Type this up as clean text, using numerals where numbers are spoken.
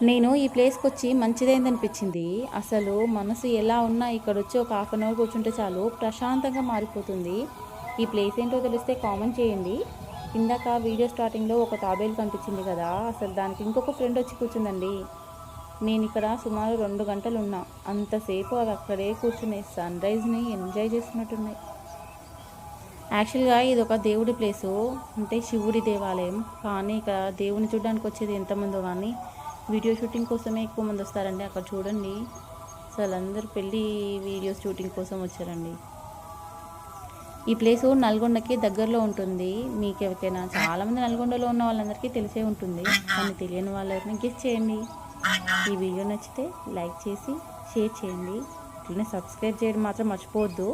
నేను ఈ ప్లేస్కి వచ్చి మంచిదైందనిపించింది. అసలు మనసు ఎలా ఉన్నా ఇక్కడొచ్చి ఒక హాఫ్ అన్ అవర్ కూర్చుంటే చాలు ప్రశాంతంగా మారిపోతుంది. ఈ ప్లేస్ ఏంటో తెలిస్తే కామెంట్ చేయండి. ఇందాక వీడియో స్టార్టింగ్లో ఒక తాబేలు కనిపించింది కదా, అసలు దానికి ఇంకొక ఫ్రెండ్ వచ్చి కూర్చుందండి. నేను ఇక్కడ సుమారు 2 గంటలు ఉన్నా. అంతసేపు అవి అక్కడే కూర్చుని సన్ రైజ్ని ఎంజాయ్ చేస్తున్నట్టున్నాయి. యాక్చువల్గా ఇది ఒక దేవుడి ప్లేసు, అంటే శివుడి దేవాలయం. కానీ ఇక్కడ దేవుని చూడడానికి వచ్చేది ఎంతమందో కానీ వీడియో షూటింగ్ కోసమే ఎక్కువ మంది వస్తారండి. అక్కడ చూడండి, అసలు అందరూ పెళ్ళి వీడియోస్ షూటింగ్ కోసం వచ్చారండి. ఈ ప్లేసు నల్గొండకి దగ్గరలో ఉంటుంది. మీకు ఎవరికైనా చాలామంది నల్గొండలో ఉన్న వాళ్ళందరికీ తెలిసే ఉంటుంది, కానీ తెలియని వాళ్ళని గెస్ చేయండి. ఈ వీడియో నచ్చితే లైక్ చేసి షేర్ చేయండి. అట్లనే సబ్స్క్రైబ్ చేయడం మాత్రం మర్చిపోవద్దు.